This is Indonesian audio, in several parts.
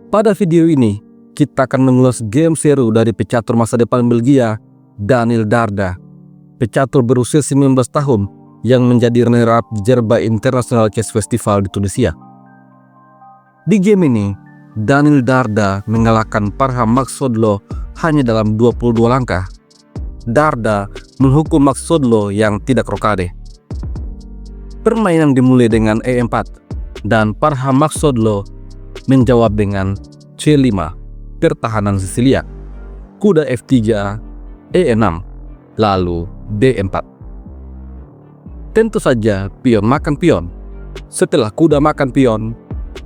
Pada video ini, kita akan mengulas game seru dari pecatur masa depan Belgia, Daniel Darda. Pecatur berusia 19 tahun yang menjadi runner-up Jerba International Chess Festival di Tunisia. Di game ini, Daniel Darda mengalahkan Parham Magsudlo hanya dalam 22 langkah. Darda menghukum Magsudlo yang tidak rokade. Permainan dimulai dengan E4 dan Parham Magsudlo menjawab dengan C5, pertahanan Sisilia, kuda F3, E6, lalu D4. Tentu saja pion makan pion. Setelah kuda makan pion,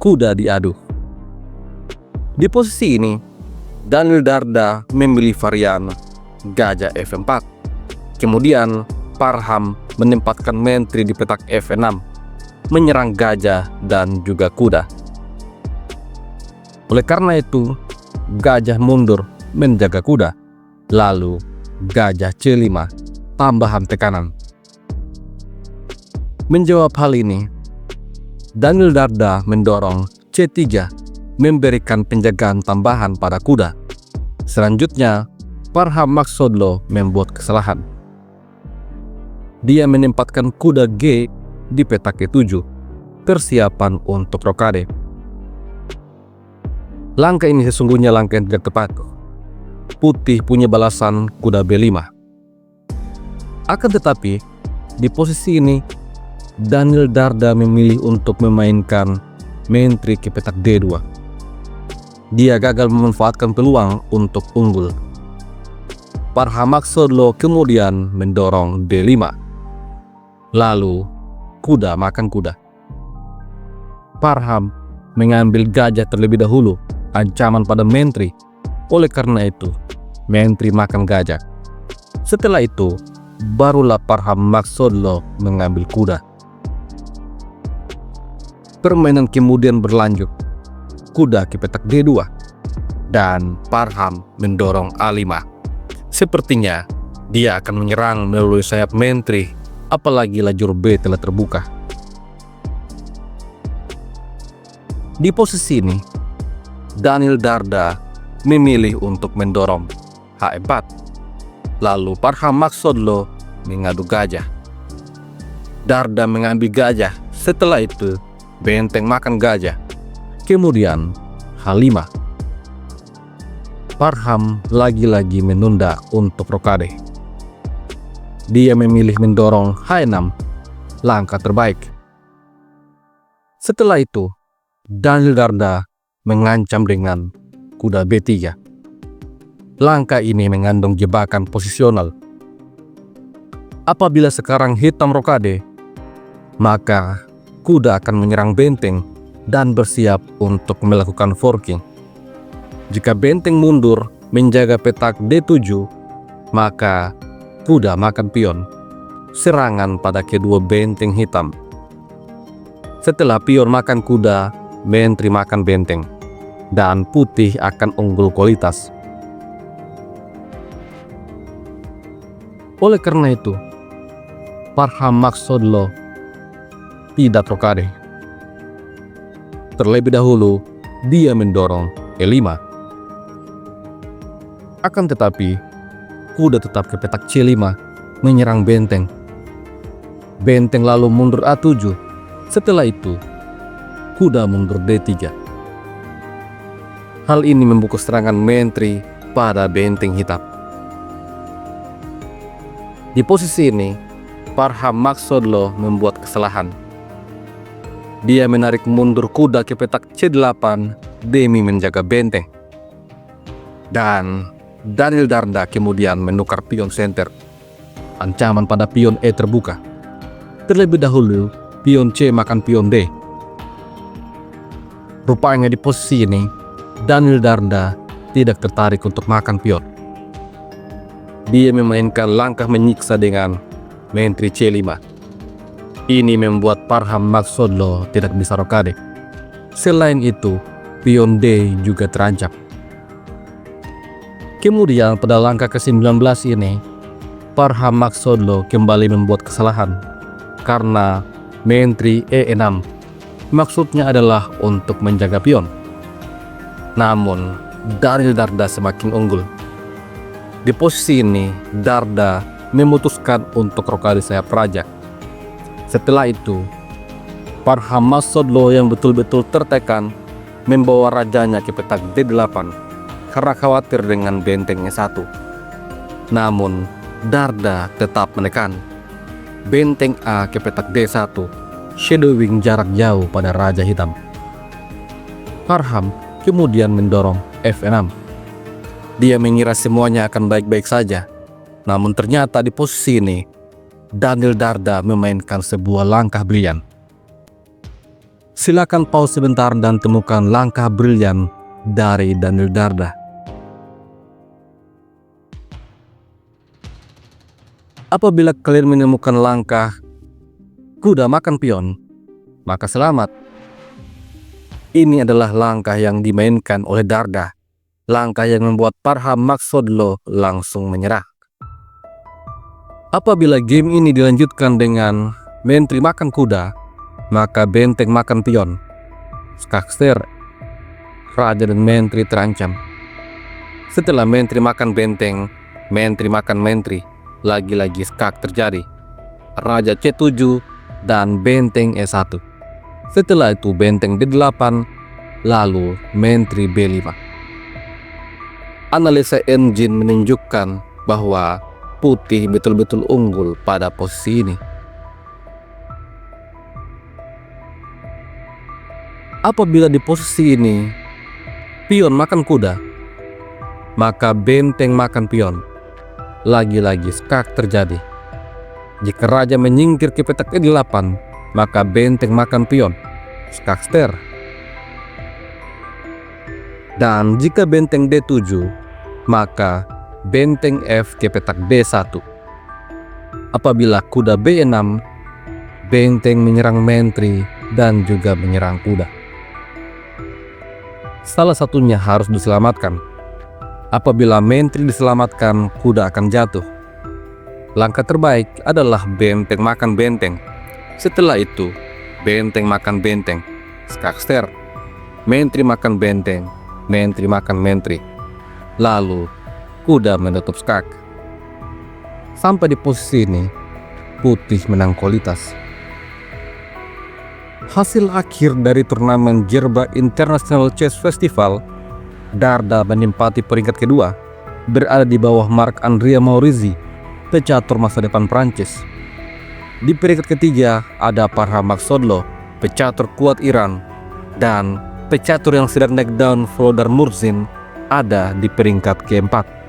kuda diadu. Di posisi ini, Daniel Darda memilih varian gajah F4. Kemudian Parham menempatkan menteri di petak F6, menyerang gajah dan juga kuda. Oleh karena itu, gajah mundur menjaga kuda, lalu gajah C5, tambahan tekanan. Menjawab hal ini, Daniel Darda mendorong C3, memberikan penjagaan tambahan pada kuda. Selanjutnya, Parham Magsudlo membuat kesalahan. Dia menempatkan kuda G di petak E7, persiapan untuk rokade. Langkah ini sesungguhnya langkah yang tidak tepat. Putih punya balasan kuda B5. Akan tetapi, di posisi ini, Daniel Darda memilih untuk memainkan menteri ke petak D2. Dia gagal memanfaatkan peluang untuk unggul. Parham Magsudlo kemudian mendorong D5. Lalu, kuda makan kuda. Parham mengambil gajah terlebih dahulu, ancaman pada menteri. Oleh karena itu, menteri makan gajah. Setelah itu, barulah Parham Magsudlo mengambil kuda. Permainan kemudian berlanjut. Kuda ke petak D2 dan Parham mendorong A5. Sepertinya dia akan menyerang melalui sayap menteri, apalagi lajur B telah terbuka. Di posisi ini, Daniel Darda memilih untuk mendorong H4. Lalu Parham Magsudlo mengadu gajah. Darda mengambil gajah. Setelah itu, benteng makan gajah. Kemudian H5. Parham lagi-lagi menunda untuk rokade. Dia memilih mendorong H6, langkah terbaik. Setelah itu, Daniel Darda mengancam dengan kuda B3. Langkah ini mengandung jebakan posisional. Apabila sekarang hitam rokade, maka kuda akan menyerang benteng dan bersiap untuk melakukan forking. Jika benteng mundur menjaga petak D7, maka kuda makan pion, serangan pada kedua benteng hitam. Setelah pion makan kuda, menteri makan benteng, dan putih akan unggul kualitas. Oleh karena itu, Parham Magsudlo tidak rokade. Terlebih dahulu, dia mendorong E5. Akan tetapi, kuda tetap ke petak C5, menyerang benteng. Benteng lalu mundur A7. Setelah itu, kuda mundur D3. Hal ini membuka serangan menteri pada benteng hitam. Di posisi ini, Parham Magsudlo membuat kesalahan. Dia menarik mundur kuda ke petak C8 demi menjaga benteng. Dan Daniel Darda kemudian menukar pion center. Ancaman pada pion E terbuka. Terlebih dahulu, pion C makan pion D. Rupanya di posisi ini, Daniel Darda tidak tertarik untuk makan pion. Dia memainkan langkah menyiksa dengan menteri C5. Ini membuat Parham Magsudlo tidak bisa rokade. Selain itu, pion D juga terancam. Kemudian pada langkah ke-19 ini, Parham Magsudlo kembali membuat kesalahan karena menteri E6. Maksudnya adalah untuk menjaga pion. Namun, Daniel Darda semakin unggul. Di posisi ini, Darda memutuskan untuk rokade sayap raja. Setelah itu, Parham Maksodlo yang betul-betul tertekan membawa rajanya ke petak D8 karena khawatir dengan benteng E1. Namun, Darda tetap menekan benteng A ke petak D1, shadowing jarak jauh pada Raja Hitam. Parham kemudian mendorong F6. Dia mengira semuanya akan baik-baik saja. Namun ternyata di posisi ini, Daniel Darda memainkan sebuah langkah brilian. Silakan pause sebentar dan temukan langkah brilian dari Daniel Darda. Apabila kalian menemukan langkah kuda makan pion, maka selamat. Ini adalah langkah yang dimainkan oleh Darda. Langkah yang membuat Parham Maksodlo langsung menyerah. Apabila game ini dilanjutkan dengan menteri makan kuda, maka benteng makan pion, skakster, raja dan menteri terancam. Setelah menteri makan benteng, menteri makan menteri, lagi-lagi skak terjadi. Raja C7 dan benteng E1. Setelah itu benteng D8, lalu menteri B5. Analisa engine menunjukkan bahwa putih betul-betul unggul pada posisi ini. Apabila di posisi ini pion makan kuda, maka benteng makan pion, lagi-lagi skak terjadi. Jika raja menyingkir ke petak E8, maka benteng makan pion, skakster. Dan jika benteng D7, maka benteng F ke petak D1. Apabila kuda B6, benteng menyerang menteri dan juga menyerang kuda. Salah satunya harus diselamatkan. Apabila menteri diselamatkan, kuda akan jatuh. Langkah terbaik adalah benteng makan benteng. Setelah itu, benteng makan benteng, skakster, menteri makan benteng, menteri makan menteri. Lalu, kuda menutup skak. Sampai di posisi ini, putih menang kualitas. Hasil akhir dari turnamen Jerba International Chess Festival, Darda menempati peringkat kedua, berada di bawah Marc-André Maurizi, pecatur masa depan Prancis. Di peringkat ketiga ada Parham Maksodlo, pecatur kuat Iran, dan pecatur yang sedang naik daun Volodar Murzin ada di peringkat keempat.